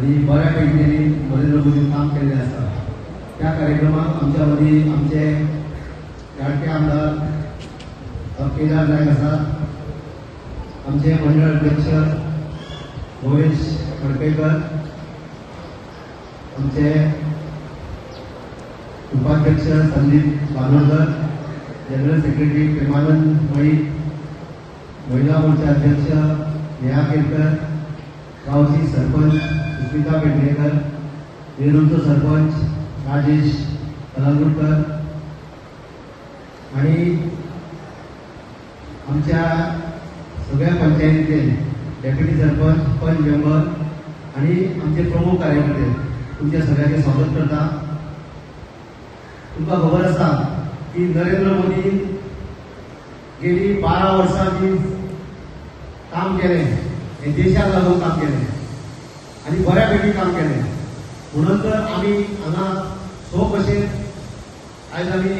आणि बऱ्यापैकी नरेंद्र मोदी काम केलेले आसा। त्या कार्यक्रमात आमच्या मदीं आमचे लाडके आमदार केदार नायक आसा, आमचे मंडळ अध्यक्ष महेश खडकेकर, आमचे उपाध्यक्ष संदीप बानोरकर, जनरल सेक्रेटरी प्रेमानंद मळी, महिला मोर्चा अध्यक्ष नेहा केरकर, गावची सरपंच सुस्मिता पेडणेकर, नेरूरचो सरपंच राजेश कलागुडकर आणि आमच्या सगळ्या पंचायतीचे डेप्युटी सरपंच, पंच मेंबर आणि आमचे प्रमुख कार्यकर्ते तुमच्या सगळ्यांचे स्वागत करता। तुमकां खबर आसा की नरेंद्र मोदी गेली 12 वर्सां जी काम केलें हे देशाक लागून काम केलें आणि बऱ्यापैकी काम केलें। म्हणून तर आमी हांगा सो भशेन आयज आमी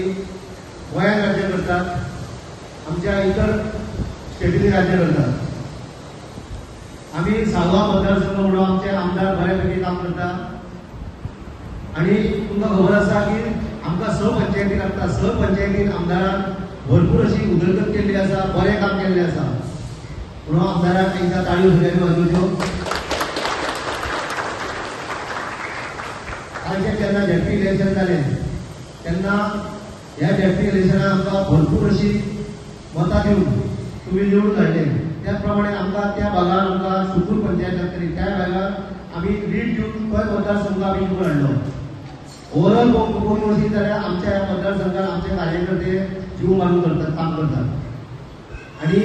गोंयांत राज्य करतात, आमच्या इतर स्टेटींनी राज्य करतात। आमी सावळा मतदारसंघ म्हणून आमचे आमदार बऱ्यापैकी काम करतात आणि तुमकां खबर आसा की आमकां स पंचायती लागता, स पंचायतीन आमदारान भरपूर अशी उदरगत केल्ली आसा, बरें काम केल्लें आसा। म्हणून आमदाराक एकदा ताळयो सगळ्यांनी वाजोवच्यो। आयचे जेन्ना डेप्युटी इलेक्शन जालें तेन्ना ह्या डेप्युटी इलेक्शनाक आमकां भरपूर अशी मतां दिवन तुमी निवडून हाडले। त्या प्रमाणे आमकां त्या भागात आमकां सुकूर पंचायत लागतली, त्या भागात आमी लीड दिवन तो मतदारसंघ आमी निवडून हाडलो। ओवरऑल पळोवंक वचीत जाल्यार आमच्या ह्या मतदारसंघात आमचे कार्यकर्ते जीव मारून करतात, काम करतात आणि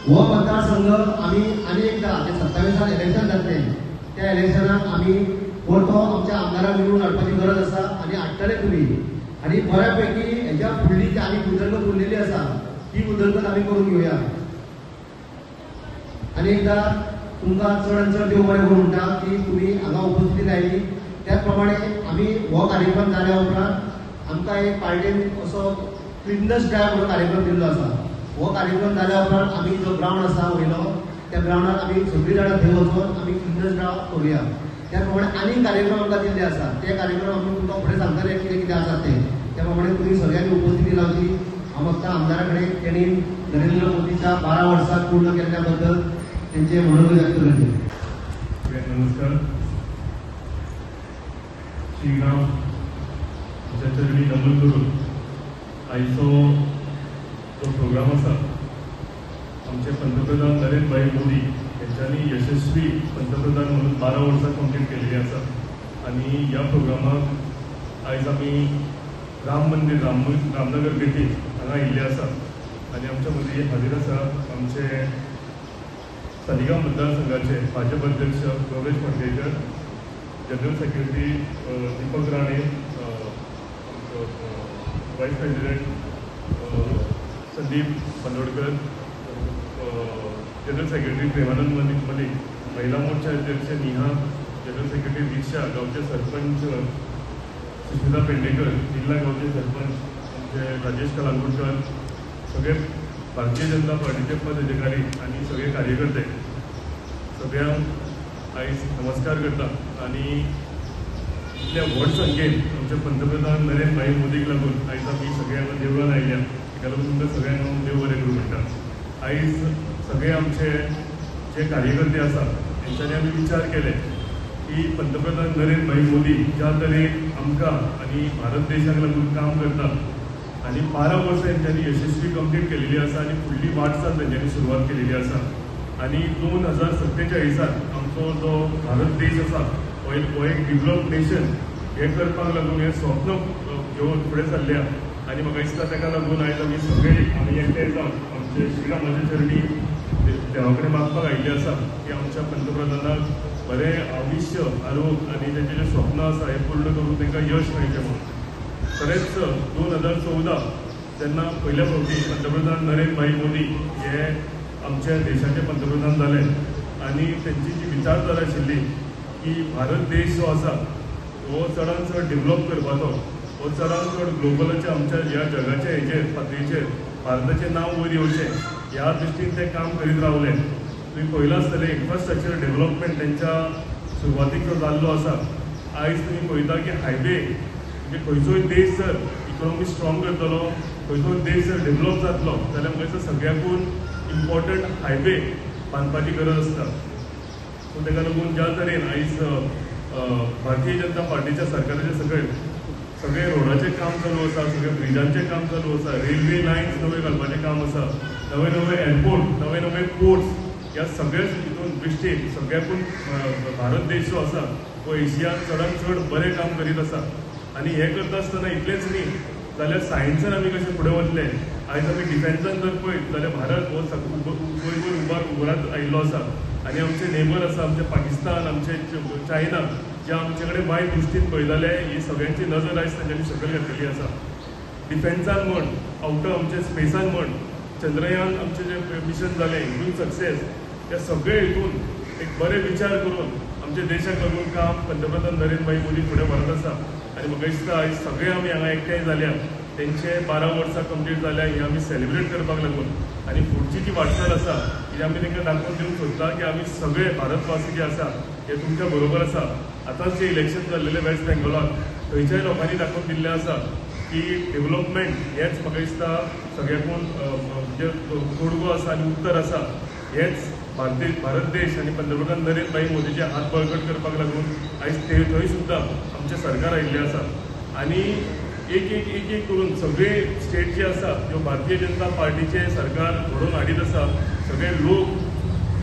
हो मतदारसंघ आमी आनी एकदा जे 27 इलेक्शन जातलें त्या इलेक्शनाक आमी परतो आमच्या आमदाराक निवडून हाडपाची गरज आसा आणि हाडटले तुमी। आणि बऱ्यापैकी हेच्या फुडली जी आमी उदरगत उरलेली आसा ती उदरगत आमी करून घेवया। आणि एकदा तुमकां चड आनी चड देव बरें करूं म्हणटा की तुमी हांगा उपस्थिती लायली। त्याच प्रमाणे आमी हो कार्यक्रम जाल्या उपरांत आमकां एक पार्टीन असो क्लिननेस ड्रायव्ह म्हणून कार्यक्रम दिल्लो आसा। हो कार्यक्रम जाल्या उपरांत आमी जो ग्राउंड आसा वयलो त्या ग्राउंडार आमी सगळीं जाणां थंय वचून आमी क्लिननेस ड्रायव्ह करुया। त्या प्रमाणे आनी कार्यक्रम आमकां दिल्ले आसा, ते कार्यक्रम आमी तुमकां फुडें सांगतले कितें कितें आसा ते। त्या प्रमाणे तुमी सगळ्यांनी उपस्थिती लावची। हांव मागता आमदारा कडेन तेणी नरेंद्र मोदीच्या 12 वर्सां पूर्ण केल्ल्या बद्दल तेंचे मनोगत व्यक्त करचे। नमस्कार। श्रीराम चरणी नमन करून आयचो जो प्रोग्राम आसा आमचे पंतप्रधान नरेंद्र भाई मोदी यांच्यानी यशस्वी पंतप्रधान म्हणून 12 वर्सां कंप्लीट केलेली आसा आणि ह्या प्रोग्रामाक आयज आमी राम मंदिर रामनगर पेठी हांगा आयिल्ले आसा आणि आमच्या मदीं हाजीर आसा आमचे सालिगांव मतदारसंघाचे भाजप अध्यक्ष Gauresh Phadkekar, general secretary Deepak Rane, vice president Sandeep Banorkar, general secretary Premanand Malik, महिला मोर्चा अध्यक्ष नेहा, जनरल सेक्रेटरी दीक्षा, गावचे सरपंच सुस्मिता पेडणेकर, जिल्हा गावचे सरपंच आमचे राजेश कलागुडकर, सगळे भारतीय जनता पार्टीचे पदाधिकारी आणि सगळे कार्यकर्ते सगळ्यांक आयज नमस्कार करता। आणि इतल्या व्हड संख्येन आमचे पंतप्रधान नरेंद्र भाई मोदीक लागून आयज आमी सगळ्यांना देवळान आयल्या, ताका लागून तुमकां सगळ्यांक देव बरें करूं म्हणटा। आयज सगळे आमचे जे कार्यकर्ते आसा तेंच्यांनी आमी विचार केले की पंतप्रधान नरेंद्र भाई मोदी ज्या तरेन आमकां आनी भारत देशाक लागून काम करतात आणि 12 वर्सां तेंच्यांनी यशस्वी कंप्लीट केलेली आसा आणि फुडली वाटचाल तेंच्यांनी सुरवात केलेली आसा। आणि 2047 आमचो जो भारत देश आसा हो एक डेव्हलप नेशन हे करपाक लागून हे स्वप्न घेवन फुडें चल्ल्या आणि म्हाका दिसता ताका लागून आयज आमी सगळे आमी एकठांय जावन आमचे श्रीरामाच्या चरणी देवा कडेन मागपाक आयिल्ले आसा की आमच्या पंतप्रधानाक बरें आयुश्य आरोग्य आणि तेंचें जें स्वप्न आसा हें पूर्ण करून तांकां यश मेळचें म्हणून। खरेंच 2014 जेन्ना पयल्या फावटी पंतप्रधान नरेंद्र भाई मोदी हे आमच्या देशाचे पंतप्रधान जाले आणि त्यांची जी विचारधारा आशिल्ली की भारत देश जो आसा हो चडांत चड डेव्हलप करपाचो, हो चडांत चड ग्लोबलाच्या आमच्या ह्या जगाच्या हेचेर पातळीचेर भारताचें नांव वयर येवचें ह्या दृश्टीन ते काम करीत रावले। तुम्ही पळयलां आसतलें इन्फ्रास्ट्रक्चर डेव्हलपमेंट त्यांच्या सुरवातीक जो जाल्लो आसा आयज तुमी पळयता की हायवे म्हणजे खंयचोय देश जर इकॉनॉमी स्ट्रॉंग करतलो खंयचोय देश जर डेव्हलप जातलो जाल्यार म्हाका सगळ्याकून इम्पॉर्टंट हायवे बांदपाची गरज आसता. सो ताका लागून ज्या तरेन आयज भारतीय जनता पार्टीच्या सरकाराचे सगळे रोडाचें काम चालू आसा, सगळे ब्रिजांचें काम चालू आसा, रेल्वे लायन्स नवे घालपाचें काम आसा, नवे नवे एअरपोर्ट, नवे नवे पोर्ट्स, ह्या सगळ्याच हितून दृश्टीन सगळ्याकून भारत देश जो आसा तो एशियात चडांत चड बरें काम करीत आसा. आनी हें करता आसतना इतलेंच न्ही जाल्यार सायन्सान आमी कशें फुडें वतले. आयज आमी डिफेन्सान जर पळयत जाल्यार भारत हो वयर उबारत आयिल्लो आसा आनी आमचे नेबर आसा, आमचे पाकिस्तान, आमचे चायना जे आमचे कडेन वायट दृश्टीन पळयताले ही सगळ्यांची नजर आयज तांच्यांनी सकयल घातलेली आसा. डिफेन्सान म्हण, आउटर आमचे स्पेसान म्हण, चंद्रयान आमचे जे मिशन जालें हितून सक्सेस, त्या सगळे हितून एक बरे विचार करून आमच्या देशाक लागून काम पंतप्रधान नरेंद्र भाई मोदी फुडें व्हरत आसा. आनी म्हाका दिसता आयज सगळे आमी हांगा एकठांय जाल्या तेंचे 12 वर्सां कंप्लीट जाल्या ही आमी सेलिब्रेट करपाक लागून. आनी फुडची जी वाटचाल आसा ती आमी तांकां दाखोवन दिवंक सोदता की आमी सगळे भारतवासी जे आसा हे तुमच्या बरोबर आसा. आतांच जे इलेक्शन जाल्लेलें वेस्ट बेंगॉलाक थंयच्याय लोकांनी दाखोवन दिल्लें आसा की डेव्हलपमेंट हेच म्हाका दिसता सगळ्याकून जे तोडगो आसा आनी उत्तर आसा हेच भारत देश आनी पंतप्रधान नरेंद्र भाई मोदीचे हात बळकट करपाक लागून आयज थंय सुद्दां आमचें सरकार आयिल्लें आसा. आनी एक करून सगळे स्टेट जे आसा ज्यो भारतीय जनता पार्टीचे सरकार घडोवन हाडीत आसा सगळे लोक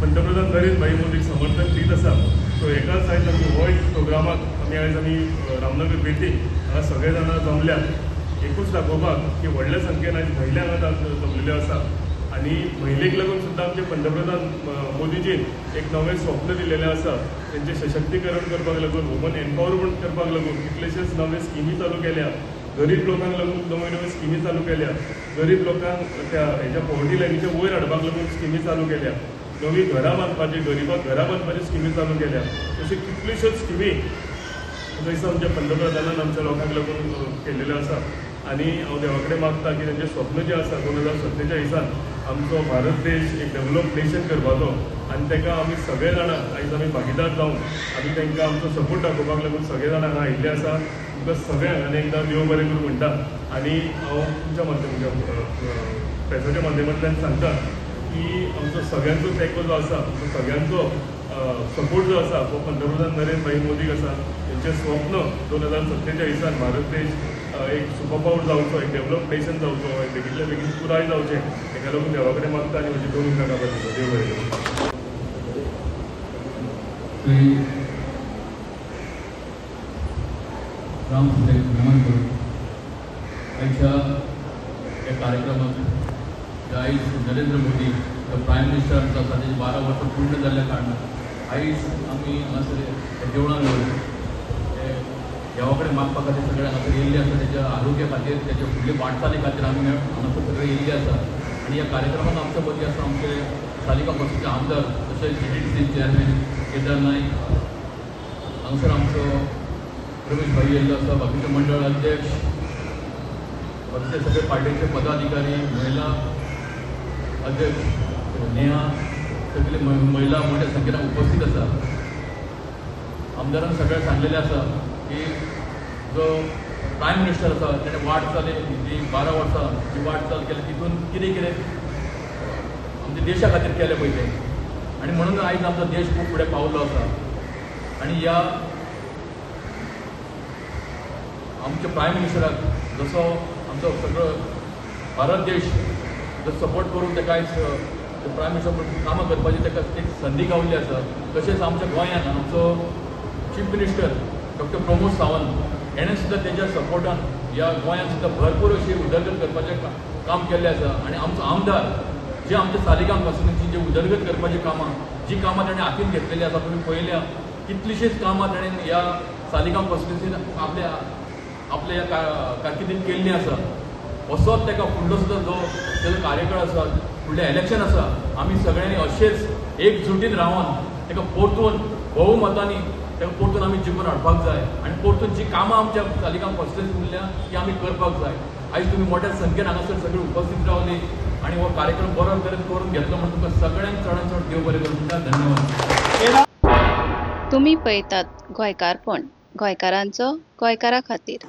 पंतप्रधान नरेंद्र भाई मोदीक समर्थन दीत आसा. सो एकाच आयज आमी हो एक प्रोग्रामाक आयज आमी रामनगर भेटीक हांगा सगळे जाणां जमल्यात एकूच दाखोवपाक की व्हडल्या संख्येन आयज महिला हांगा जमलेल्यो आसा. आनी महिलेक लागून सुद्दां आमचे पंतप्रधान मोदीजीन एक नवें स्वप्न दिलेलें आसा. तेंचें सशक्तीकरण करपाक लागून वुमन एम्पावरमेंट करपाक लागून कितलेशेच नवे स्किमी चालू केल्या. गरीब लोकांक लागून नवे नवे स्किमी चालू केल्या. गरीब लोकांक त्या हेच्या पॉवर्टी लायनीच्या वयर हाडपाक लागून स्किमी चालू केल्या. नवी घरां बांदपाची गरीबाक घरां बांदपाची स्किमी चालू केल्या. अश्यो कितल्योश्योच स्किमी थंयसर आमच्या पंतप्रधानान आमच्या लोकांक लागून केल्लेल्यो आसा. आनी हांव देवा कडेन मागता की तेंचें स्वप्न जें आसा 2047 आमचो भारत देश एक डेव्हलप नेशन करपाचो आनी ताका आमी सगळे जाणां आयज आमी भागीदार जावन आमी तांकां आमचो सपोर्ट दाखोवपाक लागून सगळे जाणां हांगा आयिल्ले आसा. तुमकां सगळ्यांक आनी एकदां देव बरें करूं म्हणटा. आनी हांव तुमच्या प्रेसाच्या माध्यमांतल्यान सांगता की आमचो सगळ्यांचो तेंको जो आसा तो सगळ्यांचो सपोर्ट जो आसा तो पंतप्रधान नरेंद्र भाई मोदीक आसा. तेंचें स्वप्न 2047 भारत देश एक सुपर पावर जावचो, एक डेव्हलप नेशन जावचो, एक बेगितल्या बेगीन पुराय जावचें हेका लागून देवा कडेन मागता आनी म्हजी 2 मिनटां काबार दिता. देव बरें करूं. श्री राम नमन करून आयच्या ह्या कार्यक्रमाक आयज नरेंद्र मोदी प्रायम मिनिस्टर आसा ताचे 12 वर्सां पूर्ण जाल्ल्या कारणान आयज आमी हांगासर देवळान देवा कडेन मागपा खातीर सगळे हांगासर येयल्ले आसा. तेच्या आरोग्या खातीर तेच्या फुडले वाटचाली खातीर आमी हांगासर सगळे येयल्ले आसा. आनी ह्या कार्यक्रमात आमच्या मदीं आसा आमचे तालिका पक्षाचे आमदार तशेंच GDTC चेअरमॅन केदार नाईक, हांगासर आमचो रमेश भाई येयल्लो आसा, बाकीचे मंडळ अध्यक्ष, बाकीचे सगळे पार्टीचे पदाधिकारी, महिला अध्यक्ष नेहा, सगळे महिला मोठ्या संख्येन उपस्थित आसा. आमदारान सगळ्यांक सांगलेलें आसा की जो प्रायम मिनिस्टर आसा तेणें वाटचाल जी 12 वर्सां जी वाटचाल केली तितून कितें कितें आमच्या देशा खातीर केलें पळय तें. आनी म्हणून आयज आमचो देश खूब फुडें पावलो आसा. आनी ह्या आमच्या प्रायम मिनिस्टराक जसो आमचो सगळो भारत देश जो सपोर्ट करून ताका आयज प्रायम मिनिस्टर कामां करपाची ताका एक संदी गावल्ली आसा. तशेंच आमच्या गोंयांत आमचो chief minister doctor Pramod Sawant हेणें सुद्दां तेज्या सपोर्टान ह्या गोंयांत सुद्दां भरपूर अशी उदरगत करपाचें काम केल्लें आसा. आनी आमचो आमदार जे आमच्या सालिगांव पासून जे उदरगत करपाची कामां जी कामां ताणें हातीन घेतलेली आसा तुमी पळयल्या कितलीशीच कामां ताणें ह्या सालिगांव कॉन्स्टिट्युन्सीन आपल्या ह्या कारकिर्दींत केल्लीं आसा. असोच ताका फुडलो सुद्दां जो तेजो कार्यकाळ आसा फुडलें इलेक्शन आसा आमी सगळ्यांनी अशेंच एकजुटीन रावन ताका परतून भोवमतांनी ताका परतून आमी जिखून हाडपाक जाय. आनी परतून जी कामां आमच्या तालिगांव कॉन्स्टिट्युन्सीन उरल्या ती आमी करपाक जाय. आयज तुमी मोठ्या संख्येन हांगासर सगळीं उपस्थित रावली आनी हो कार्यक्रम बरो तरेन करून घेतलो म्हणून तुमकां सगळ्यांक चडांत चड देव बरें करूं म्हणटा. धन्यवाद. तुम्ही पळयतात गोंयकारपण गोंयकारांचो गोंयकारा खातीर.